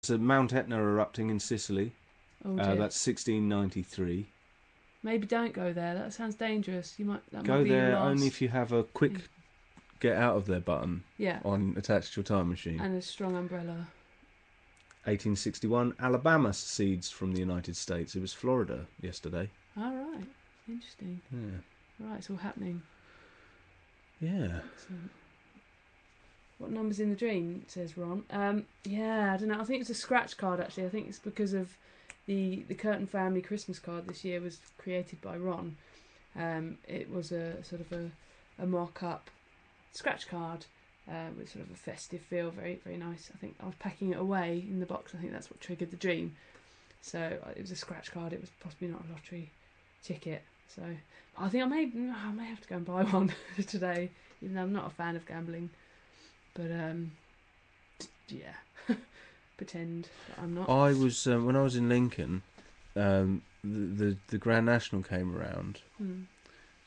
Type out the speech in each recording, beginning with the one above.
So Mount Etna erupting in Sicily. Oh dear. That's 1693. Maybe don't go there. That sounds dangerous. That Go might be there your last... only if you have a quick get out of there button Yeah. attached to your time machine. And a strong umbrella. 1861, Alabama secedes from the United States. It was Florida yesterday. All right. Interesting. Yeah. Right, it's all happening. Yeah. Excellent. What number's in the dream, says Ron. Yeah, I don't know. I think it's a scratch card, actually. I think it's because of the Curtin family Christmas card this year was created by Ron. It was a sort of a mock-up scratch card with sort of a festive feel, very, very nice. I think I was packing it away in the box. I think that's what triggered the dream. So it was a scratch card. It was possibly not a lottery ticket. So I think I may have to go and buy one today, even though I'm not a fan of gambling. But yeah, pretend that I'm not. I was when I was in Lincoln, the Grand National came around,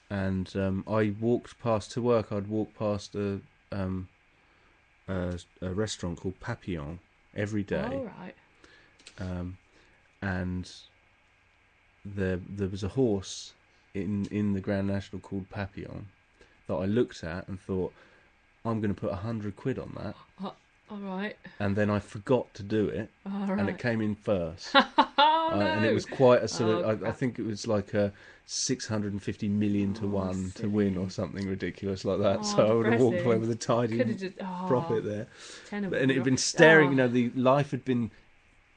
and I walked past to work. I'd walk past a restaurant called Papillon every day. Oh, right. And there was a horse in the Grand National called Papillon that I looked at and thought, I'm going to put £100 on that. All right. And then I forgot to do it, and it came in first. Oh, no. And it was quite a sort of, I think it was like a 650 million to 1 to win or something ridiculous like that. So I would have walked away with a tidy profit there. And it had been staring, the life had been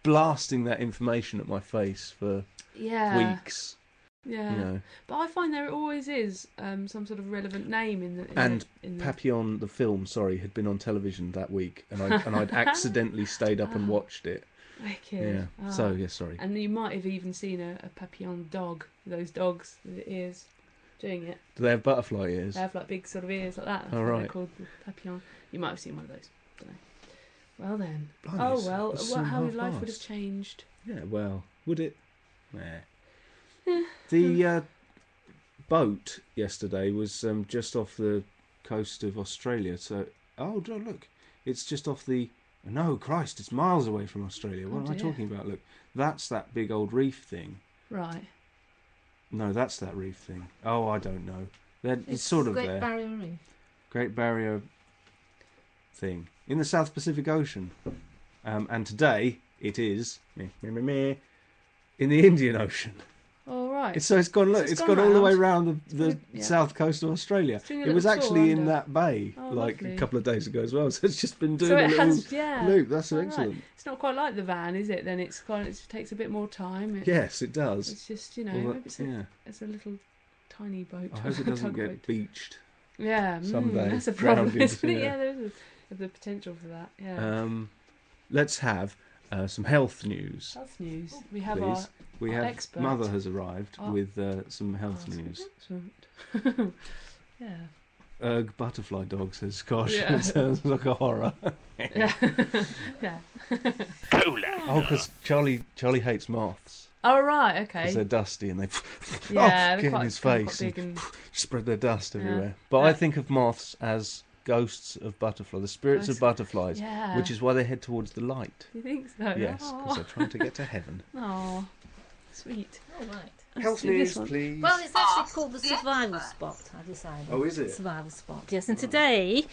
blasting that information at my face for weeks. Yeah, but I find there always is some sort of relevant name in the Papillon, the film, had been on television that week, and I'd accidentally stayed up and watched it. Wicked. Yeah. So sorry. And you might have even seen a Papillon dog, those dogs with the ears, doing it. Do they have butterfly ears? They have like big sort of ears like that. Oh, right. They're called the Papillon. You might have seen one of those. Don't know. Well then. Blimey, how your life would have changed. Yeah. Well, would it? Nah. The boat yesterday was just off the coast of Australia. So, look, it's just off the. No, Christ, it's miles away from Australia. What am I talking about? Look, that's that big old reef thing. Right. No, that's that reef thing. Oh, I don't know. It's sort of Great there. Barrier Reef. Great Barrier thing in the South Pacific Ocean, and today it is in the Indian Ocean. All right. It's gone. Look, it's gone all the way around the south coast of Australia. It was actually in that bay a couple of days ago as well. So it's just been doing a little loop. That's excellent. Right. It's not quite like the van, is it? Then it takes a bit more time. Yes, it does. It's just maybe it's a little tiny boat. I hope it doesn't get beached. Yeah, someday. That's a problem, isn't it? Yeah, there's the potential for that. Yeah. Let's have some health news. Health news. We have our expert. Mother has arrived with some health news. Yeah. Erg butterfly dog, says Scott. Yeah. It sounds like a horror. Yeah. Yeah. Because Charlie hates moths. Oh, right, okay. Because they're dusty and they get in his face and spread their dust everywhere. But I think of moths as ghosts of butterflies, the spirits of butterflies, which is why they head towards the light. You think so? Yes, because they're trying to get to heaven. Oh, sweet. All right. Health news, please. Well, it's actually called the survival spot, I decided. Oh, is it? Survival spot, yes. And today,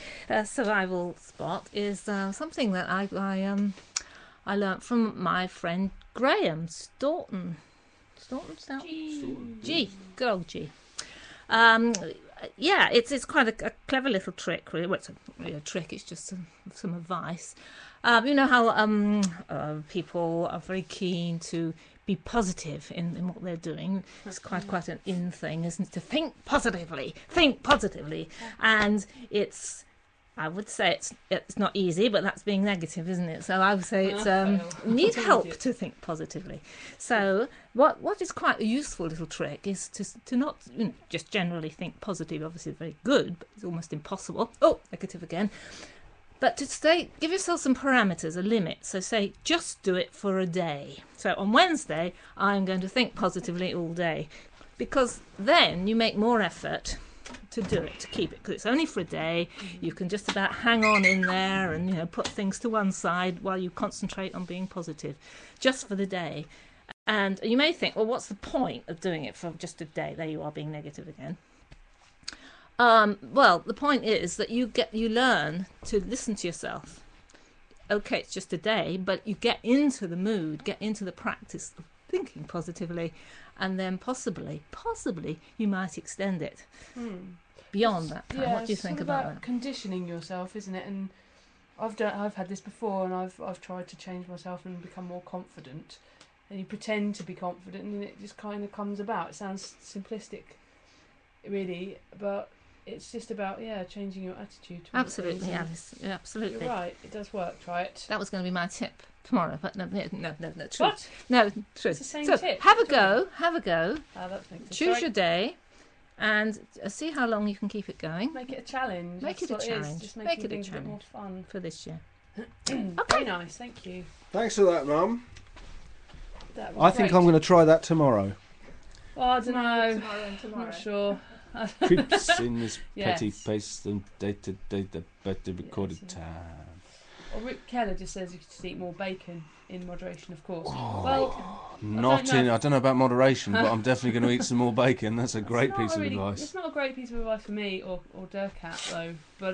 survival spot is something that I learnt from my friend Graham Staunton. G. Good old G. Yeah, it's quite a clever little trick, really. Well, it's not really a trick, it's just some advice. You know how people are very keen to be positive in what they're doing. It's quite an in thing, isn't it? To think positively. And it's, I would say it's not easy, but that's being negative, isn't it? So I would say it's need help to think positively. So what is quite a useful little trick is to not just generally think positive. Obviously, very good, but it's almost impossible. Oh, negative again. But to give yourself some parameters, a limit. So say, just do it for a day. So on Wednesday, I'm going to think positively all day. Because then you make more effort to do it, to keep it, because it's only for a day. You can just about hang on in there and put things to one side while you concentrate on being positive, just for the day. And you may think, well, what's the point of doing it for just a day? There you are, being negative again. Well, the point is that you learn to listen to yourself. Okay, it's just a day, but you get into the mood, get into the practice of thinking positively, and then possibly you might extend it beyond that time. What do you think about that? Conditioning yourself, isn't it? And I've had this before, and I've tried to change myself and become more confident. And you pretend to be confident, and it just kind of comes about. It sounds simplistic, really, but it's just about changing your attitude. Absolutely, Alice. Yeah, absolutely. You're right. It does work. Try it. That was going to be my tip tomorrow, but no, true. What? No, true. It's the same tip. Have a go. That makes Choose your day, and see how long you can keep it going. Make it a challenge. Make it a challenge. Just make it a bit more fun for this year. Okay. Very nice. Thank you. Thanks for that, Mum. I think I'm going to try that tomorrow. Well, I don't know. Tomorrow. I'm not sure. Creeps in this petty pace and day-to-day the better recorded time. Well, Rick Keller just says you should eat more bacon in moderation, of course. Oh, well, I don't know about moderation, but I'm definitely going to eat some more bacon. That's a great piece of advice. It's not a great piece of advice for me or Durkat though. But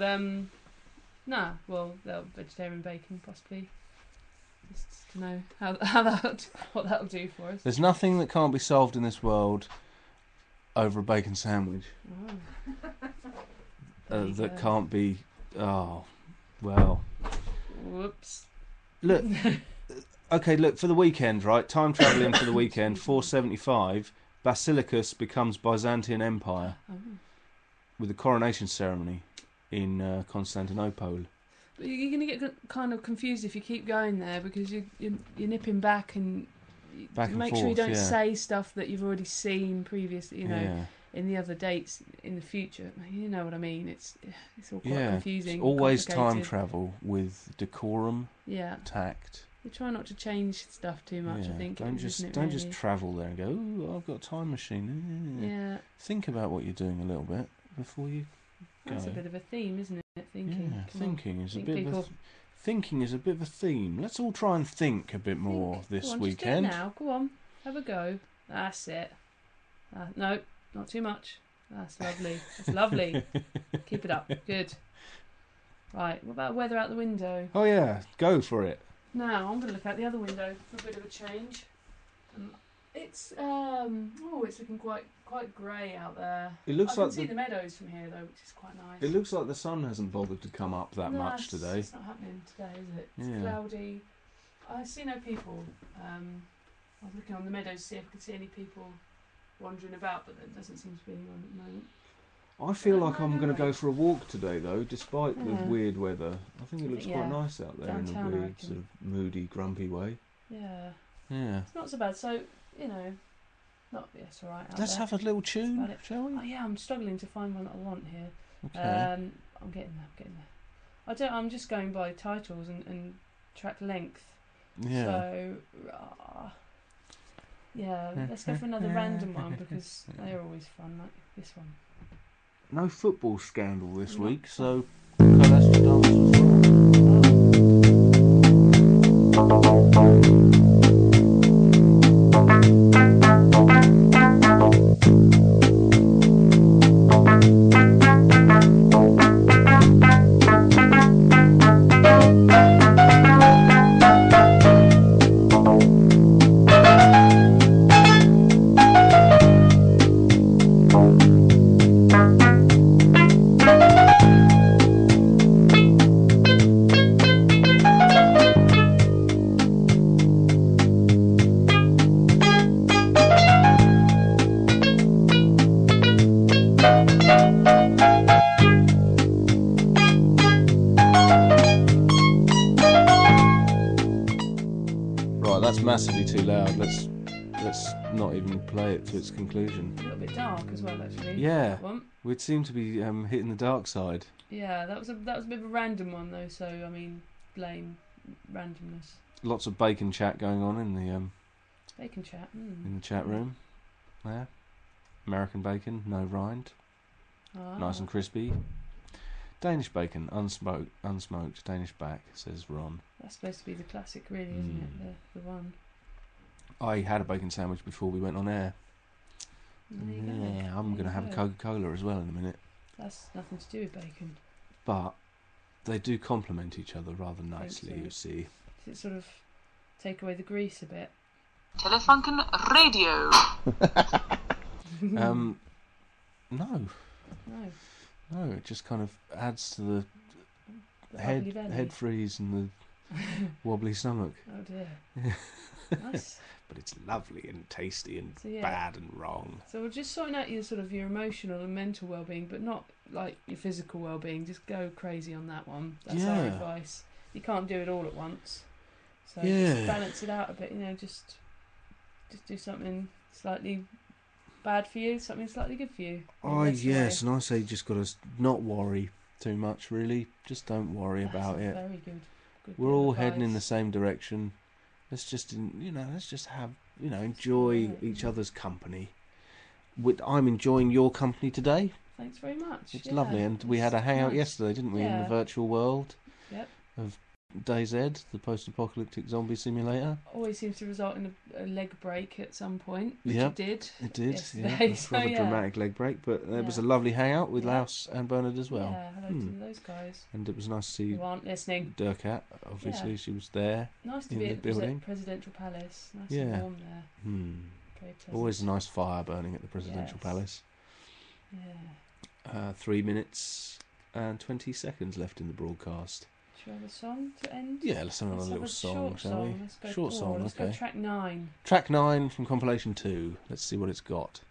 vegetarian bacon possibly. Just to know what that'll do for us. There's nothing that can't be solved in this world over a bacon sandwich. That can't be. Oh, well. Whoops. Look. Okay, look, for the weekend, right? Time travelling for the weekend, 475, Basilicus becomes Byzantine Empire with a coronation ceremony in Constantinople. But you're going to get kind of confused if you keep going there, because you're nipping back and make sure you don't say stuff that you've already seen previously, in the other dates in the future. You know what I mean? It's all quite confusing. It's always time travel with decorum, tact. You try not to change stuff too much. I think. Don't just travel there and go, "Ooh, I've got a time machine." Yeah. Think about what you're doing a little bit before you go. That's a bit of a theme, isn't it? Thinking. Yeah, thinking is a bit of a theme. Let's all try and think a bit more this weekend. Just do it now. Go on, have a go. That's it. No, not too much. That's lovely. That's lovely. Keep it up. Good. Right. What about weather out the window? Oh yeah, go for it. Now I'm going to look out the other window for a bit of a change. It's it's looking quite grey out there. It looks I like can see the meadows from here though, which is quite nice. It looks like the sun hasn't bothered to come up that much today. It's not happening today, is it? It's cloudy. I see no people. I was looking on the meadows to see if I could see any people wandering about, but there doesn't seem to be anyone at the moment. I feel like I'm going to go for a walk today, though, despite the weird weather. I think it looks quite nice out there downtown, in a weird, sort of moody, grumpy way. Yeah. Yeah. It's not so bad. So, it's all right. Let's have a little tune, shall we? Oh yeah, I'm struggling to find one that I want here. Okay. I'm getting there. I'm just going by titles and track length. Yeah. So, let's go for another random one because they're always fun, like this one. No football scandal this week, so that's the dance as massively too loud. Let's not even play it to its conclusion. A little bit dark as well, actually. Yeah, we'd seem to be hitting the dark side. Yeah, that was a bit of a random one though. So I mean, blame randomness. Lots of bacon chat going on in the bacon chat in the chat room. Yeah, American bacon, no rind. nice and crispy. Danish bacon, unsmoked Danish back, says Ron. That's supposed to be the classic, really, isn't it? The one. I had a bacon sandwich before we went on air. I'm going to have a Coca-Cola as well in a minute. That's nothing to do with bacon. But they do complement each other rather nicely, you see. Does it sort of take away the grease a bit? Telefunken radio. No, it just kind of adds to the head freeze and the wobbly stomach. Oh dear. Nice. But it's lovely and tasty and bad and wrong. So we're just sorting out your emotional and mental well-being, but not like your physical well-being. Just go crazy on that one. That's our advice. You can't do it all at once. So just balance it out a bit. Just do something slightly bad for you, something slightly good for you. Yes, and I say just got to not worry too much. Really, just don't worry about it. Very good. We're all heading in the same direction. Let's just have enjoy each other's company. I'm enjoying your company today. Thanks very much. It's lovely, and we had a hangout yesterday, didn't we, in the virtual world of DayZ, the post-apocalyptic zombie simulator. Always seems to result in a leg break at some point, which it did. It did, yesterday. It's rather dramatic leg break, but there was a lovely hangout with Laos and Bernard as well. Yeah, hello to those guys. And it was nice to see who aren't listening. Durkat, obviously, she was there. Nice to be at the Presidential Palace. Nice and warm there. Very pleasant. Always a nice fire burning at the Presidential Palace. Yeah. 3 minutes and 20 seconds left in the broadcast. Should we have a song to end? Yeah, let's have another little song, shall we? Let's go short song, Let's go track 9. Track 9 from compilation 2. Let's see what it's got.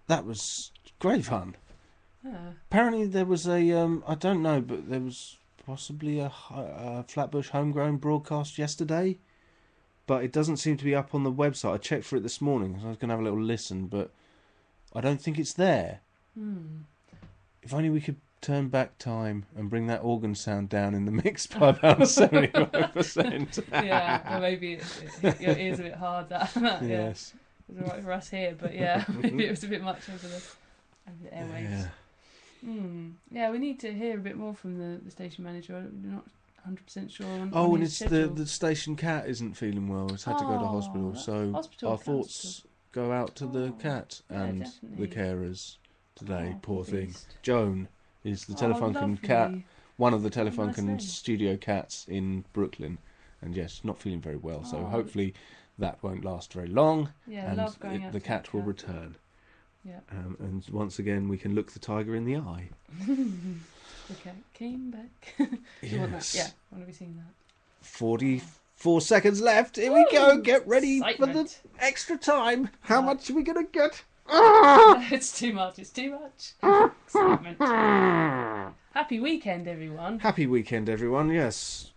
That was great fun. Yeah. Apparently there was a, I don't know, but there was possibly a Flatbush Homegrown broadcast yesterday, but it doesn't seem to be up on the website. I checked for it this morning, so I was going to have a little listen, but I don't think it's there. If only we could turn back time and bring that organ sound down in the mix by about 75%. Yeah, or maybe your ear's a bit hard. That yes. It was alright for us here, but maybe it was a bit much over the airwaves. Yeah, we need to hear a bit more from the station manager. We're not 100% sure on and his it's schedule. the station cat isn't feeling well. It's had to go to hospital, so our thoughts go out to the cat and the carers today. Poor thing. Joan is the Telefunken cat, one of the Telefunken studio cats in Brooklyn, and yes, not feeling very well. So hopefully that won't last very long, and the cat will return. Yeah. And once again, we can look the tiger in the eye. The cat came back. Yes. Want that? Yeah, I want to be seeing that. 44 seconds left. Here we go. Get ready for the extra time. How much are we going to get? It's too much. It's too much. Excitement. Happy weekend, everyone. Happy weekend, everyone. Yes.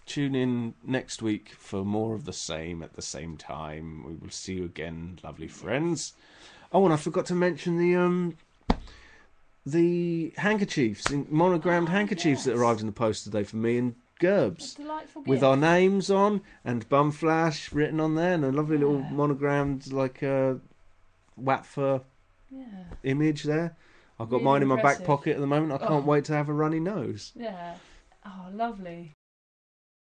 Tune in next week for more of the same at the same time. We will see you again, lovely friends. Oh, and I forgot to mention the handkerchiefs, monogrammed handkerchiefs that arrived in the post today for me and Gerbs, with our names on and Bumflash written on there, and a lovely little monogrammed Watford image there. I've got mine in my back pocket at the moment. I can't wait to have a runny nose. Yeah. Oh, lovely.